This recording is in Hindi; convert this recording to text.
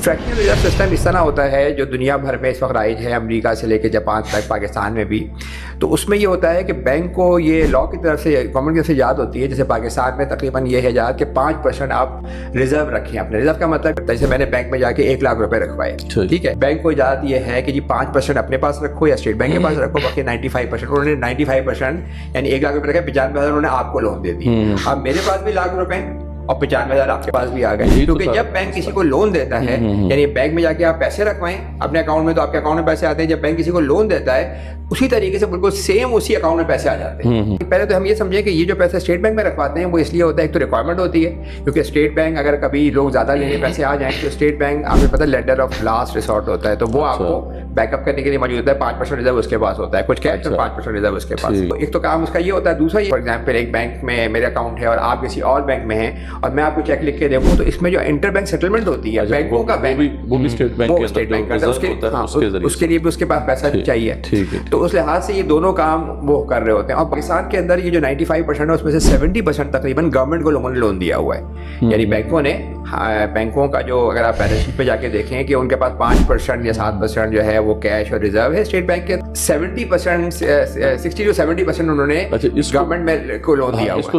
फ्रैक्शनल रिजर्व सिस्टम इस तरह होता है जो दुनिया भर में इस वक्त राइज है, अमेरिका से लेकर जापान तक, पाकिस्तान में भी। तो उसमें ये होता है कि बैंक को ये लॉ की तरफ से, गवर्नमेंट की तरफ से याद होती है, जैसे पाकिस्तान में तकरीबन ये है याद कि 5% आप रिजर्व रखें अपने। रिजर्व का मतलब जैसे मैंने बैंक में जाके 1 लाख रुपए रखवाए, ठीक है, बैंक को इजाजत ये है कि जी 5% अपने पास रखो या स्टेट बैंक के पास रखो, बाकी 95%। उन्होंने 95% यानी 1 लाख रुपए रखे, 95,000 उन्होंने आपको लोन दे दी। अब मेरे पास भी लाख रुपए और 95,000 आपके पास भी आ गए, क्योंकि जब बैंक किसी को लोन देता है, यानी बैंक में जाके आप पैसे रखवाएं अपने अकाउंट में तो आपके अकाउंट में पैसे आते हैं। जब बैंक किसी को लोन देता है उसी तरीके से बिल्कुल सेम उसी अकाउंट में पैसे आ जाते हैं। पहले तो हम ये समझें कि ये जो पैसे स्टेट बैंक में रखवाते हैं वो इसलिए होता है, एक तो रिक्वायरमेंट होती है, क्योंकि स्टेट बैंक अगर कभी लोग ज्यादा लेने पैसे आ जाएं तो स्टेट बैंक आपको पता है लेंडर ऑफ लास्ट रिसोर्ट होता है, तो वो आपको बैकअप करने के लिए मौजूद होता है। 5% रिजर्व उसके पास होता है, कुछ कैश और 5% रिजर्व उसके पास। तो एक तो काम उसका ये होता है। दूसरा ये, फॉर एग्जाम्पल एक बैंक में मेरे अकाउंट है और आप किसी और बैंक में हैं और मैं आपको चेक लिख के देखूँ, तो इसमें जो इंटर बैंक सेटलमेंट होती है बैंकों का, वो भी स्टेट बैंक करता है, उसके लिए भी उसके पास पैसा चाहिए। तो उस लिहाज से ये दोनों काम वो कर रहे होते हैं। और पाकिस्तान के अंदर ये जो 95% है उसमें से 70% तकरीबन गवर्नमेंट को लोगों ने लोन दिया हुआ है, यानी बैंकों ने। बैंकों का जो अगर आप बैलेंस शीट पे जाके देखें कि उनके पास 5% या 7% जो है वो कैश और रिजर्व है। स्टेट बैंक के 70%, 60 to 70% उन्होंने गवर्नमेंट में को लोन दिया हुआ है।